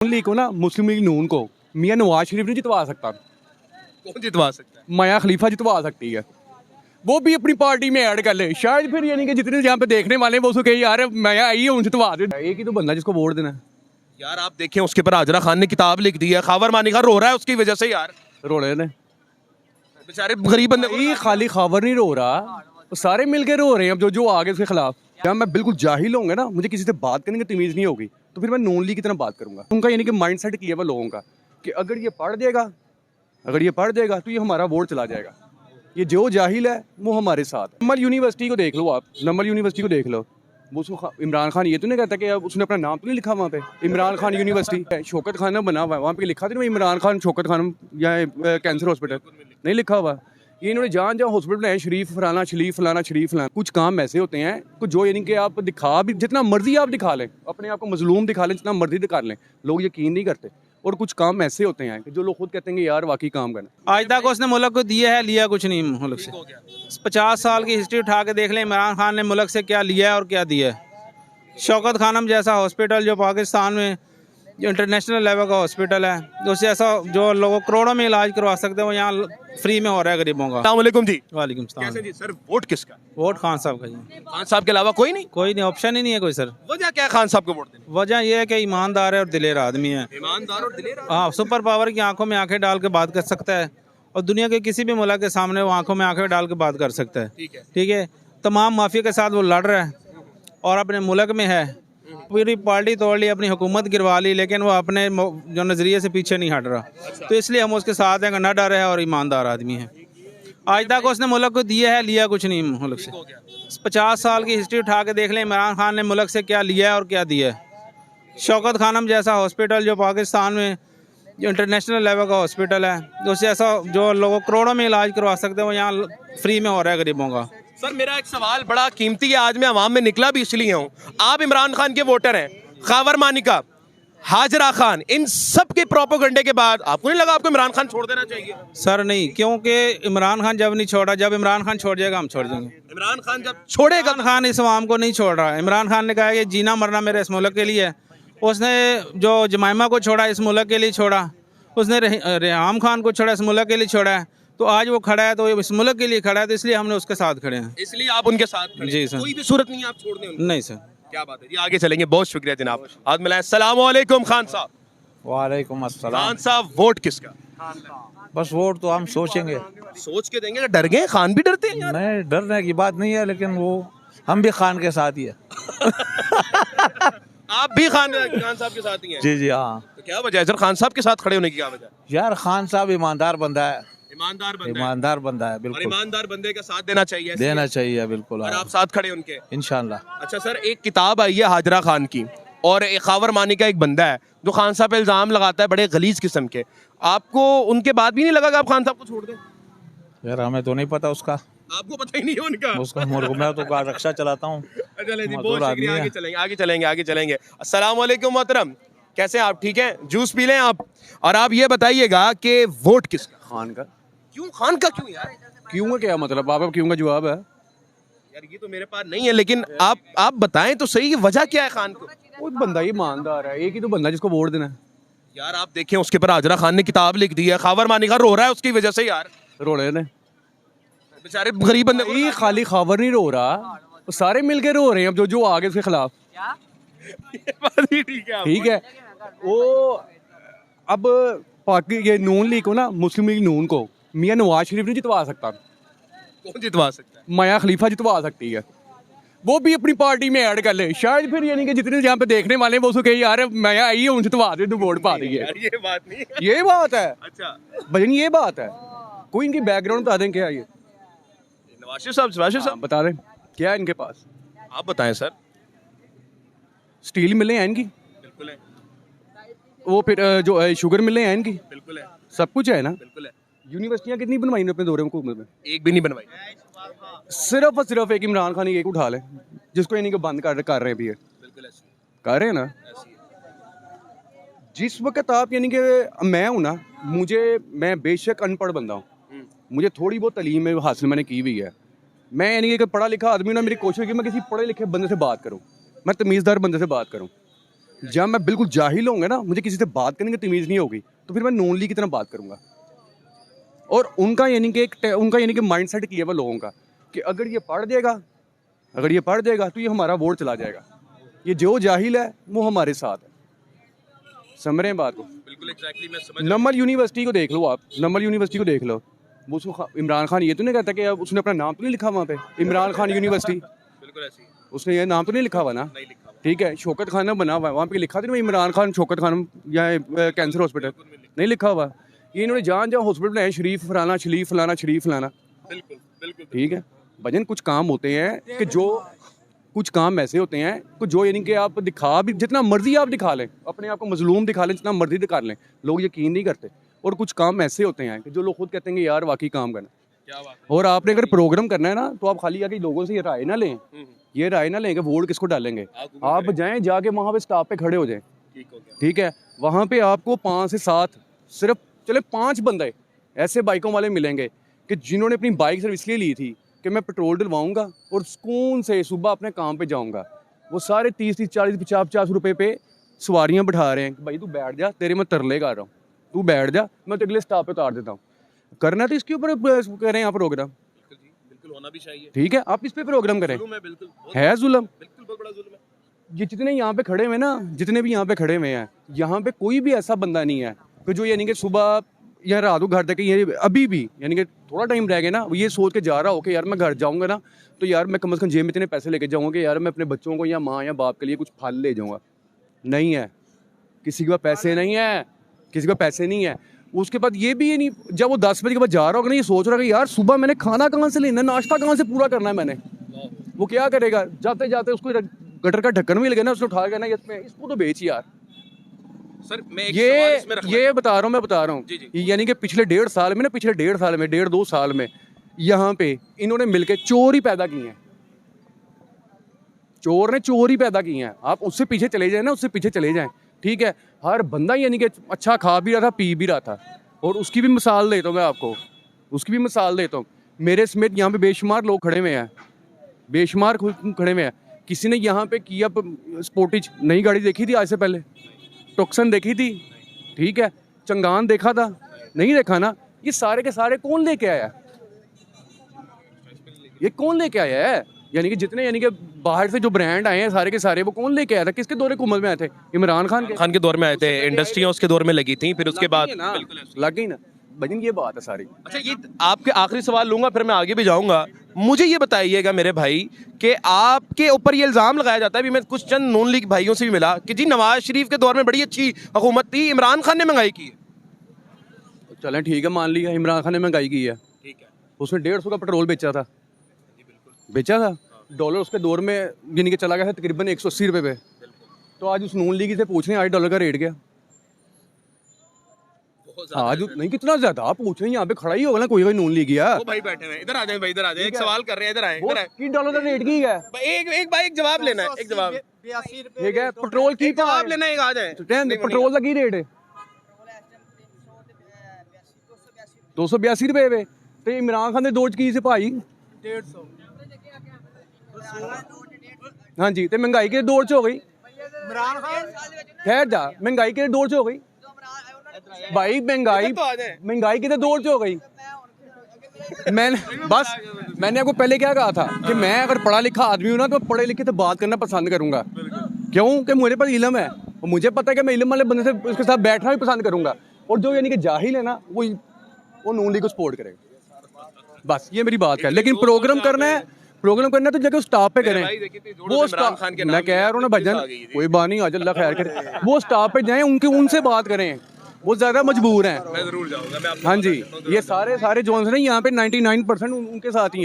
League को ना मुस्लिम league नून को मियां नवाज शरीफ नहीं जितवा सकता। कौन जितवा सकता है? माया खलीफा जितवा सकती है। वो भी अपनी पार्टी में ऐड कर ले, शायद फिर यानी कि जितने यहाँ पे देखने वाले हैं वो उसको कहे यार माया आई है, उन जितवा दे। एक ही तो बंदा जिसको वोट देना है। यार आप देखें, उसके ऊपर हाजरा खान ने किताब लिख दी है, खावर मानी का रो रहा है उसकी वजह से। यार रोड़े ने बेचारे गरीब बंदे ये खाली खबर नहीं रो रहा, वो सारे मिलके रो रहे हैं। अब जो जो आगे उसके खिलाफ, जब मैं बिल्कुल जाहिल होंगे ना, मुझे किसी से बात करने की तमीज़ नहीं होगी, तो फिर मैं नून लीग की तरह बात करूंगा। उनका यानी कि माइंड सेट किया हुआ लोगों का कि अगर ये पढ़ देगा तो ये हमारा वोट चला जाएगा। ये जो जाहिल है वो हमारे साथ। नमल यूनिवर्सिटी को देख लो आप, नमल यूनिवर्सिटी को देख लो, वो उसको इमरान खान ये तो नहीं कहता कि उसने अपना नाम तो नहीं लिखा वहाँ पे। इमरान खान यूनिवर्सिटी है, शौकत खाना बना हुआ है, वहाँ पे लिखा था नहीं इमरान खान शौकत खान या कैंसर हॉस्पिटल, नहीं लिखा हुआ। ये इन्होंने जहाँ जहाँ हॉस्पिटल बनाए शरीफ फलाना, कुछ काम ऐसे होते हैं कुछ जो यानी कि आप दिखा भी जितना मर्जी आप दिखा लें, अपने आप को मजलूम दिखा लें, जितना मर्जी दिखा लें, लोग यकीन नहीं करते। और कुछ काम ऐसे होते हैं कि जो लोग खुद कहते हैं कि यार वाकई काम करना। आज तक उसने मुल्क को दिया है, लिया कुछ नहीं मुल्क से। 50 साल की हिस्ट्री उठा के देख लें, इमरान खान ने मुल्क से क्या लिया है और क्या दिया है। शौकत खानम जैसा हॉस्पिटल जो पाकिस्तान में जो इंटरनेशनल लेवल का हॉस्पिटल है, तो उससे ऐसा जो लोगों करोड़ों में इलाज करवा सकते हैं, वो यहाँ फ्री में हो रहा है गरीबों का। अस्सलाम वालेकुम जी। वालेकुम सलाम। कैसे जी सर, वोट किसका? वोट खान साहब का जी। खान साहब के अलावा कोई नहीं? कोई नहीं, ऑप्शन ही नहीं है कोई सर। वजह क्या है खान साहब को वोट देने? वजह यह है कि ईमानदार है और दिलेर आदमी है। ईमानदार और दिलेर। हाँ, सुपर पावर की आंखों में आंखें डाल के बात कर सकता है और दुनिया के किसी भी मुल्क के सामने वो आंखों में आंखें डाल के बात कर सकता है। ठीक है, तमाम माफिया के साथ वो लड़ रहा है और अपने मुल्क में है, पूरी पार्टी तोड़ ली, अपनी हुकूमत गिरवा ली, लेकिन वो अपने जो नज़रिए से पीछे नहीं हट रहा। तो इसलिए हम उसके साथ हैं कि न डर है और ईमानदार आदमी है। आज तक उसने मुल्क को दिया है, लिया कुछ नहीं मुल्क से। 50 साल की हिस्ट्री उठा के देख लें, इमरान खान ने मुल्क से क्या लिया है और क्या दिया है। शौकत खानम जैसा हॉस्पिटल जो पाकिस्तान में जो इंटरनेशनल लेवल का हॉस्पिटल है, तो उससे ऐसा जो लोगों करोड़ों में इलाज करवा सकते हैं, वो यहाँ फ्री में हो रहा है गरीबों का। सर मेरा एक सवाल बड़ा कीमती है, आज मैं अवाम में निकला भी इसलिए हूँ। आप इमरान खान के वोटर हैं, खावर मानिका, हाजरा खान, इन सब के प्रोपोगंडे के बाद आपको नहीं लगा आपको इमरान खान छोड़ देना चाहिए? सर नहीं, क्योंकि इमरान खान जब नहीं छोड़ा, जब इमरान खान छोड़ जाएगा हम छोड़ देंगे। इमरान खान जब छोड़ेगा, इमरान खान इस अवाम को नहीं छोड़ रहा है। इमरान खान ने कहा कि जीना मरना मेरे इस मुल्क के लिए है। उसने जो जमाइमा को छोड़ा इस मुल्क के लिए छोड़ा, उसने रेहाम खान को छोड़ा इस मुल्क के लिए छोड़ा है, तो आज वो खड़ा है तो इस मुल्क के लिए खड़ा है, तो इसलिए हमने उसके साथ खड़े हैं। इसलिए आप उनके साथ खड़े हैं। जी सर। कोई भी सूरत नहीं है आप छोड़ दें उनको? नहीं सर। क्या बात है जी, आगे चलेंगे। बहुत शुक्रिया जनाब। आज मिला। अस्सलाम वालेकुम खान साहब। वालेकुम अस्सलाम। खान साहब वोट किसका? बस वोट तो हम सोचेंगे, सोच के देंगे। डर गए? खान भी डरते हैं यार। नहीं डरने की बात नहीं है, लेकिन वो हम भी खान के साथ ही है। आप भी खान साहब के साथ ही हैं? जी जी हाँ। तो क्या वजह है सर खान साहब के साथ खड़े होने की? क्या वजह? यार खान साहब ईमानदार बंदा है, ईमानदार बंदा है। ईमानदार बंदा है और बिल्कुल। ईमानदार बंदे का साथ देना चाहिए। देना चाहिए बिल्कुल। और हाँ। आप साथ खड़े उनके इंशाल्लाह। अच्छा सर, एक किताब आई है हाजरा खान की, और एक खावर मानी का एक बंदा है जो खान साहब पे इल्जाम लगाता है बड़े गलीज किस्म के। आपको उनके बाद भी नहीं लगा कि आप खान साहब को छोड़ दें? यार हमें तो नहीं पता उसका, आपको पता ही नहीं है उनका? उसका मैं तो कार रक्षा चलाता हूँ। चले जी, मजदूर बहुत आदमी शुक्रिया। है। आगे चलेंगे। अस्सलाम वालेकुम मोहतरम, कैसे हैं आप? ठीक हैं? जूस पी लें आप। और आप ये बताइएगा कि वोट किसका? खान का। क्यों खान का? क्यों यार? क्यों का क्या मतलब? आप क्यों का जवाब है यार ये तो मेरे पास नहीं है, लेकिन आप बताएं तो सही, वजह क्या है खान को? वो बंदा ही ईमानदार है, एक ही तो बंदा जिसको वोट देना है। यार आप देखें, उसके ऊपर हाजरा खान ने किताब लिख दी है, खावर मानी का रो रहा है उसकी वजह से। यार रोड़े ने बेचारे गरीब बंदे को। ये खाली खबर नहीं रो रहा, वो सारे मिलके रो रहे हैं। अब जो जो आगे उसके खिलाफ, ये बात ही ठीक है। ठीक है। वो अब ये नून लीग को ना मुस्लिम लीग नून को मियां नवाज शरीफ नहीं जितवा सकता। कौन जितवा सकता है? माया खलीफा जितवा सकती है। वो भी अपनी पार्टी में ऐड कर ले, शायद फिर यानी कि जितने यहाँ पे देखने वाले हैं वो उसको कहे यार माया आई है, उन जितवा दे, तो वोट पा दी है। यार ये बात नहीं है। ये बात है अच्छा, भजन, ये बात है। कोई इनकी बैकग्राउंड बता दें क्या है ये? नवाज साहब बता दें क्या है इनके पास? आप बताएं सर। स्टील मिलें हैं इनकी, बिल्कुल है, वो फिर जो शुगर मिलें हैं इनकी, बिल्कुल है, सब कुछ है ना। बिल्कुल है। यूनिवर्सिटियाँ कितनी बनवाई इन्होंने अपने दौरे में हुकूमत में? एक भी नहीं बनवाई। सिर्फ और सिर्फ एक इमरान खान ही एक उठा ले, जिसको यानी कि बंद कर रहे हैं भी है, बिल्कुल ऐसी कर रहे हैं ना। ऐसी है। जिस वक्त आप यानी कि मैं हूँ ना, मैं बेशक अनपढ़ बंदा हूँ, मुझे थोड़ी बहुत तालीम हासिल मैंने की हुई है। मैं यानी कि पढ़ा लिखा आदमी ना, मेरी कोशिश है कि मैं किसी पढ़े लिखे बंदे से बात करूँ, मैं तमीज़दार बंदे से बात करूँ। जब मैं बिल्कुल जाहिल होऊंगा ना, मुझे किसी से बात करने की तमीज़ नहीं होगी, तो फिर मैं नॉन लीग की तरह बात करूंगा। और उनका यानी कि माइंड सेट किया हुआ लोगों का कि अगर ये पढ़ जाएगा तो ये हमारा वोट चला जाएगा। ये जो जाहिल है वो हमारे साथ है। समझ रहे हैं बात को? बिल्कुल एग्जैक्टली मैं समझ नमल यूनिवर्सिटी को देख लो आप, नमल यूनिवर्सिटी को देख लो, वो उसको इमरान खान ये तो नहीं कहता कि अब उसने अपना नाम तो नहीं लिखा वहाँ पे, इमरान खान यूनिवर्सिटी, बिल्कुल ऐसी उसने ये नाम तो नहीं लिखा हुआ ना, नहीं लिखा ठीक है। शौकत खाना बना हुआ है वहाँ पे, लिखा था ना इमरान खान शौकत खान या कैंसर हॉस्पिटल, नहीं लिखा हुआ। ये इन्होंने जहाँ हॉस्पिटल बनाए, शरीफ फलाना, बिल्कुल बिल्कुल ठीक है। भजन कुछ काम होते हैं कि जो कुछ काम ऐसे होते हैं कि जो यानी कि आप दिखा भी जितना मर्जी आप दिखा लें, अपने आप को मजलूम दिखा लें, जितना मर्जी दिखा लें, लोग यकीन नहीं करते। और कुछ काम ऐसे होते हैं कि जो लोग खुद कहते हैं कि यार वाकई काम करना। क्या बात और आपने अगर प्रोग्राम करना है ना, तो आप खाली आके लोगों से ये राय ना लें कि वोट किसको डालेंगे। आप जाएं, जाके वहाँ पे स्टॉप पे खड़े हो जाएं, ठीक हो गया ठीक है। वहाँ पे आपको 5 से 7 सिर्फ चले 5 बंदे ऐसे बाइकों वाले मिलेंगे कि जिन्होंने अपनी बाइक सिर्फ इसलिए ली थी कि मैं पेट्रोल डलवाऊंगा और सुकून से सुबह अपने काम पे जाऊंगा। वो सारे 30-30, 40, 50 रुपए पे सवारियां बिठा रहे हैं कि भाई तू बैठ जा, तेरे मैं तरले कर रहा हूँ, तू बैठ जा, मैं तो अगले स्टॉप पे उतार देता हूँ। करना तो इसके ऊपर करें आप प्रोग्राम, बिल्कुल होना भी चाहिए। ठीक है। आप इस पे प्रोग्राम करें। जुल्म है बिल्कुल, है जुल्म, बिल्कुल बहुत बड़ा जुल्म है। ये जितने यहाँ पे खड़े हुए ना, जितने भी यहाँ पे खड़े हुए हैं, यहाँ पे कोई भी ऐसा बंदा नहीं है कि जो यानी कि सुबह या रात को घर तक ये अभी भी यानी कि थोड़ा टाइम रह गया ना, वो ये सोच के जा रहा हो कि यार मैं घर जाऊँगा ना, तो यार मैं कम से कम जेब में इतने पैसे लेके जाऊँगा कि यार मैं अपने बच्चों को या माँ या बाप के लिए कुछ फल ले जाऊँगा। नहीं है, किसी के पास पैसे नहीं है, किसी के पास पैसे नहीं है। उसके बाद ये भी नहीं, जब वो 10 बजे के बाद जा रहा होगा ना, ये सोच रहा है कि यार सुबह मैंने खाना कहाँ से लेना है, नाश्ता कहाँ से पूरा करना है मैंने। वो क्या करेगा, जाते जाते उसको गटर का ढक्कन मिल गया ना, उसने उठा के ना इसको तो बेच यार। सर मैं एक सवाल इसमें रखना ये बता रहा हूँ यानी कि पिछले 1.5 साल में ना, 1.5-2 साल में यहाँ पे इन्होंने मिलके चोर ही पैदा किए हैं। चोर ने चोर ही पैदा किए हैं। आप उससे पीछे चले जाए ना, उससे पीछे चले जाएं, ठीक है। हर बंदा यानी कि अच्छा खा भी रहा था, पी भी रहा था। और उसकी भी मिसाल देता हूँ मैं आपको, उसकी भी मिसाल देता हूँ। मेरे समेत यहाँ पे बेशुमार लोग खड़े हुए हैं, बेशुमार खड़े हुए हैं। किसी ने यहाँ पे किया स्पोर्टिज नई गाड़ी देखी थी आज से पहले, टॉक्सन देखी थी, ठीक है, चंगान देखा था, नहीं देखा ना। ये सारे के सारे कौन लेके आया, ये कौन लेके आया है? यानी कि जितने यानी कि बाहर से जो ब्रांड आए हैं सारे के सारे, वो कौन लेके आया था? किसके दौरे हुकूमत में आए थे? इमरान खान के दौर में आए थे। इंडस्ट्रियाँ उसके दौर में लगी थी, फिर उसके बाद लग गई ना भजन, ये बात है सारी। अच्छा, ये आपके आखिरी सवाल लूंगा, फिर मैं आगे भी जाऊंगा। मुझे ये बताइएगा मेरे भाई कि आपके ऊपर ये इल्ज़ाम लगाया जाता है, अभी मैं कुछ चंद नून लीग भाइयों से भी मिला कि जी नवाज शरीफ के दौर में बड़ी अच्छी हुकूमत थी, इमरान खान ने महंगाई की है। चलें ठीक है, मान लिया इमरान खान ने महंगाई की है, ठीक है, उसने 150 का पेट्रोल बेचा था। डॉलर उसके दौर में यानी कि चला गया था तकरीबन 180 रुपये पे। तो आज उस नून लीग से पूछ रहे हैं आज डॉलर का रेट क्या? आज नहीं, कितना ज्यादा आप पूछ रहे हैं। यहाँ पे खड़ा ही होगा ना कोई नून लीग गया। वो भाई बैठे हैं, इधर आ जाए भाई, इधर आ जाए, एक सवाल कर रहे हैं, इधर आए, इधर आए। कि डॉलर का रेट की है एक भाई एक जवाब लेना है, एक जवाब, ठीक है। पेट्रोल की जवाब लेना है, एक आ जाए। पेट्रोल का की रेट है 282 रुपए पे। तो इमरान खान ने दौड़ की से भाई 150। हाँ जी, तो महंगाई के दौर च हो गई। खैर जा, महंगाई के दौर च हो गई भाई, महंगाई के दौर च हो गई। मैंने आपको पहले क्या कहा था कि मैं अगर पढ़ा लिखा आदमी हूँ ना, तो पढ़े लिखे से बात करना पसंद करूंगा। क्यों कि मुझे पास इल्म है और मुझे पता है कि मैं इल्म वाले बंदे से उसके साथ बैठना भी पसंद करूंगा। और जो यानी कि जाहिल है ना, वो नून लीग को सपोर्ट करेगा। बस ये मेरी बात है। लेकिन प्रोग्राम करना है तो जगह स्टॉप पे करें। वो मैं कह रहा हूँ ना भजन, कोई बात नहीं, आज अल्लाह खैर करे। वो स्टॉप पे जाएं, उनसे बात करें, वो ज्यादा मजबूर हैं। मैं जरूर जाऊंगा। हाँ जी, ये सारे जोन्स नहीं यहाँ पे 99% उनके साथ ही हैं।